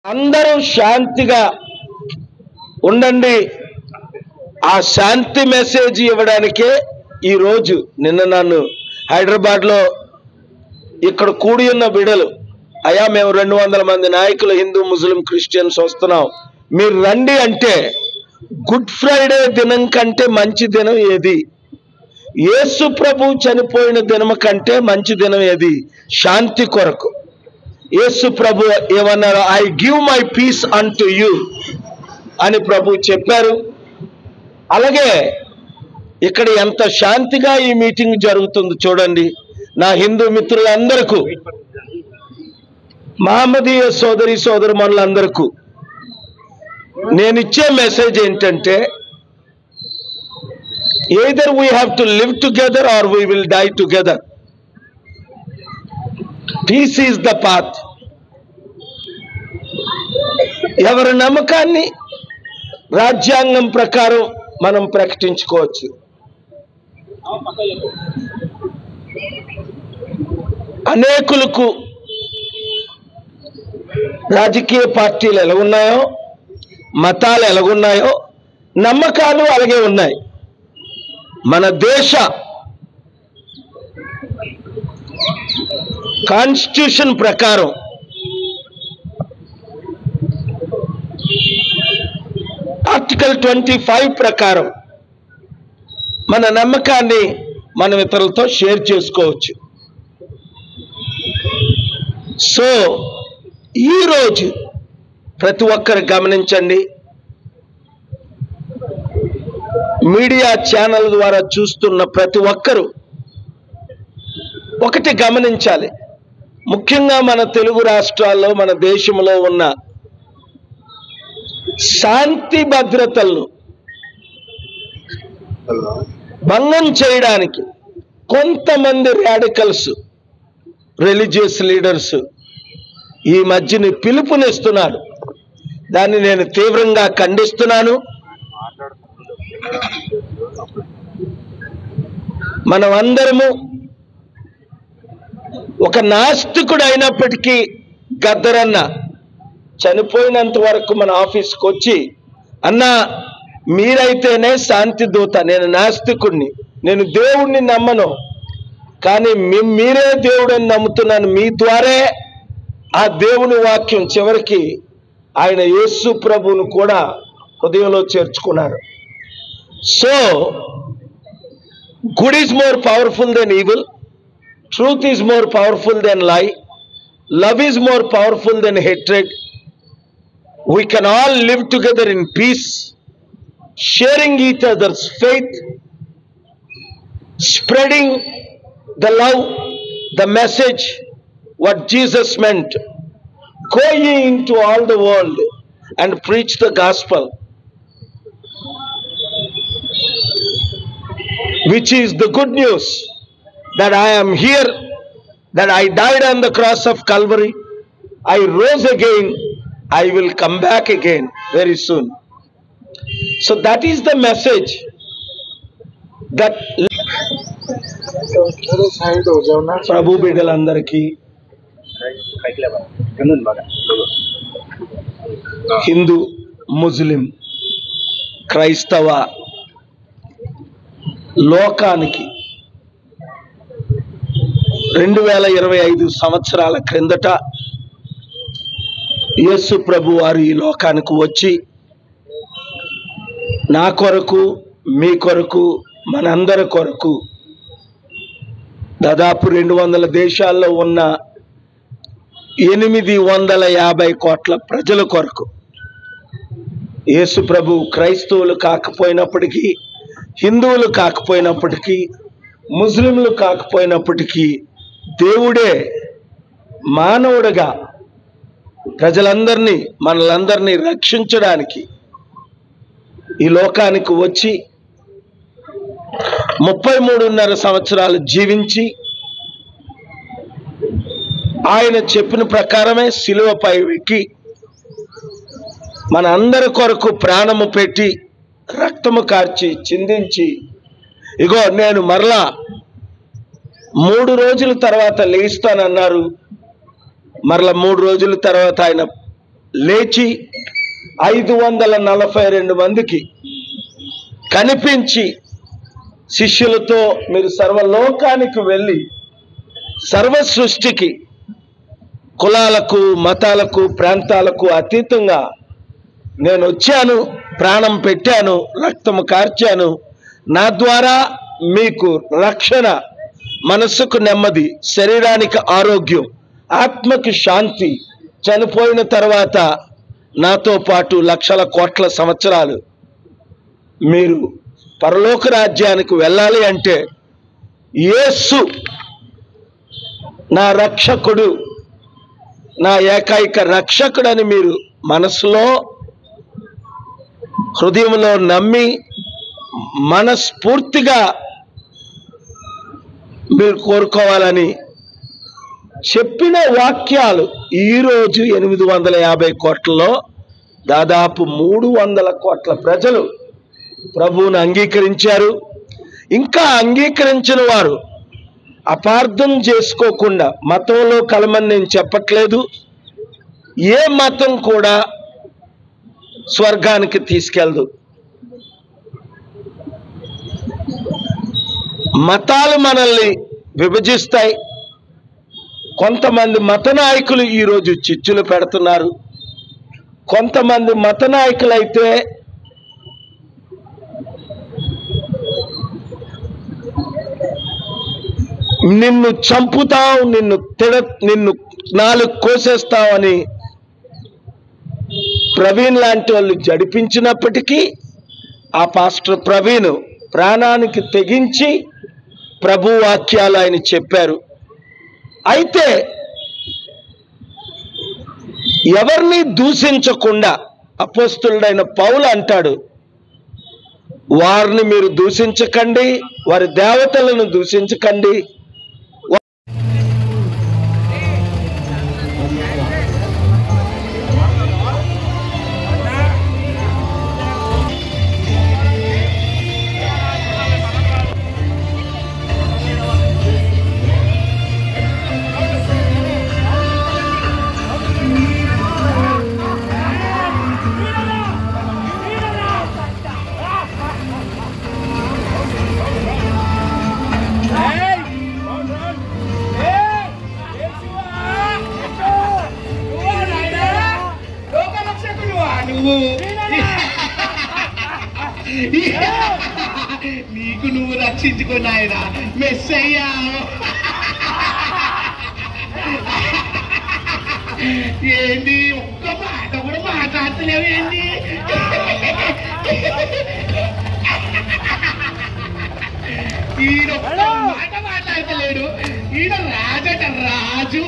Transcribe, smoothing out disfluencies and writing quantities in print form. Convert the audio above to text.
అందరూ శాంతిగా ఉండండి. ఆ శాంతి మెసేజ్ ఇవ్వడానికే ఈ రోజు నిన్న నన్ను హైదరాబాద్లో ఇక్కడ కూడి ఉన్న బిడలు, అయ్యా మేము 200 మంది నాయకులు హిందూ ముస్లిం క్రిస్టియన్స్ వస్తున్నాం, మీరు రండి అంటే, గుడ్ ఫ్రైడే దినం కంటే మంచి దినం ఏది? యేసు ప్రభు చనిపోయిన దినం కంటే మంచి దినం ఏది? శాంతి కొరకు యేసు ప్రభు ఏమన్నారు? I give my peace unto you అని ప్రభు చెప్పారు. అలాగే ఇక్కడ ఎంత శాంతిగా ఈ మీటింగ్ జరుగుతుంది చూడండి. నా హిందూ మిత్రులందరికీ, మహమ్మదీయ సోదరి సోదరుమణులందరికీ నేను ఇచ్చే మెసేజ్ ఏంటంటే, either we have to live together or we will die together. Peace is the path. ఎవరి నమ్మకాన్ని రాజ్యాంగం ప్రకారం మనం ప్రకటించుకోవచ్చు. అనేకులకు రాజకీయ పార్టీలు ఎలాగున్నాయో, మతాలు ఎలాగున్నాయో, నమ్మకాలు అలాగే ఉన్నాయి. మన దేశ కాన్స్టిట్యూషన్ ప్రకారం ఆర్టికల్ 25 ప్రకారం మన నమ్మకాన్ని మనం ఇతరులతో షేర్ చేసుకోవచ్చు. సో ఈరోజు ప్రతి ఒక్కరు గమనించండి, మీడియా ఛానల్ ద్వారా చూస్తున్న ప్రతి ఒక్కరూ ఒకటి గమనించాలి. ముఖ్యంగా మన తెలుగు రాష్ట్రాల్లో, మన దేశంలో ఉన్న శాంతి భద్రతలను భంగం చేయడానికి కొంతమంది రాడికల్స్, రిలీజియస్ లీడర్స్ ఈ మధ్యని పిలుపునిస్తున్నారు. దాన్ని నేను తీవ్రంగా ఖండిస్తున్నాను. మనం అందరము ఒక నాస్తికుడు అయినప్పటికీ, గద్దరన్న చనిపోయినంత వరకు మన ఆఫీస్కి వచ్చి, అన్నా మీరైతేనే శాంతి దూత, నేను నాస్తికుడిని, నేను దేవుణ్ణి నమ్మను, కానీ మీరే దేవుడని నమ్ముతున్నాను, మీ ద్వారే ఆ దేవుని వాక్యం చివరికి ఆయన యేసు ప్రభువును కూడా హృదయంలో చేర్చుకున్నారు. So good is more powerful than evil, truth is more powerful than lie, love is more powerful than hatred. We can all live together in peace, sharing each other's faith, spreading the love, the message, what Jesus meant. Go ye into all the world and preach the gospel, which is the good news that I am here, that I died on the cross of Calvary, I rose again, I will come back again very soon. So that is the message that ప్రభు బిడ్డలందరికీ, హిందూ, ముస్లిం, క్రైస్తవ లోకానికి 2025 సంవత్సరాల క్రిందట యేసు ప్రభు వారు ఈ లోకానికి వచ్చి నా కొరకు, మీ కొరకు, మనందరి కొరకు, దాదాపు 200 దేశాల్లో ఉన్న 850 కోట్ల ప్రజల కొరకు, యేసు ప్రభు క్రైస్తవులు కాకపోయినప్పటికీ, హిందువులు కాకపోయినప్పటికీ, ముస్లింలు కాకపోయినప్పటికీ, దేవుడే మానవుడిగా ప్రజలందరినీ, మనలందరినీ రక్షించడానికి ఈ లోకానికి వచ్చి 33.5 సంవత్సరాలు జీవించి, ఆయన చెప్పిన ప్రకారమే శిలువపై ఎక్కి మన అందరి కొరకు ప్రాణము పెట్టి, రక్తము కార్చి, చిందించి, ఇగో నేను మరలా 3 రోజుల తర్వాత లేస్తానన్నారు. మరలా 3 రోజుల తర్వాత ఆయన లేచి 542 మందికి కనిపించి శిష్యులతో మీరు సర్వలోకానికి వెళ్ళి సర్వ సృష్టికి కులాలకు మతాలకు ప్రాంతాలకు అతీతంగా నేను వచ్చాను, ప్రాణం పెట్టాను, రక్తము కార్చాను, నా ద్వారా మీకు రక్షణ, మనస్సుకు నెమ్మది, శరీరానికి ఆరోగ్యం, ఆత్మకి శాంతి, చనిపోయిన తర్వాత నాతో పాటు లక్షల కోట్ల సంవత్సరాలు మీరు పరలోక రాజ్యానికి వెళ్ళాలి అంటే యేసు నా రక్షకుడు, నా ఏకైక రక్షకుడని మీరు మనసులో హృదయంలో నమ్మి మనస్ఫూర్తిగా మీరు కోరుకోవాలని చెప్పిన వాక్యాలు ఈరోజు 850 కోట్లలో దాదాపు 300 కోట్ల ప్రజలు ప్రభువును అంగీకరించారు. ఇంకా అంగీకరించిన వారు అపార్థం చేసుకోకుండా, మతంలో కలమని నేను చెప్పట్లేదు, ఏ మతం కూడా స్వర్గానికి తీసుకెళ్దు. మతాలు మనల్ని విభజిస్తాయి. కొంతమంది మత నాయకులు ఈరోజు చిచ్చులు పెడుతున్నారు. కొంతమంది మత నాయకులైతే నిన్ను చంపుతావు, నిన్ను 4 కోసేస్తావని ప్రవీణ్ లాంటి వాళ్ళు జడిపించినప్పటికీ ఆ పాస్టర్ ప్రవీణ్ ప్రాణానికి తెగించి ప్రభు వాక్యాలు ఆయన చెప్పారు. అయితే ఎవరిని దూషించకుండా అపోస్తలుడైన పౌలు అంటాడు, వారిని మీరు దూషించకండి, వారి దేవతలను దూషించకండి. నీకు నువ్వు రక్షించుకున్నాయన మెస్సయ్యా. ఏంటి ఒక్క మాట కూడా మాట్లాడతలేవు ఏంటి? ఈయన ఒక్క మాట మాట్లాడతలేడు. ఈయన రాజట రాజు.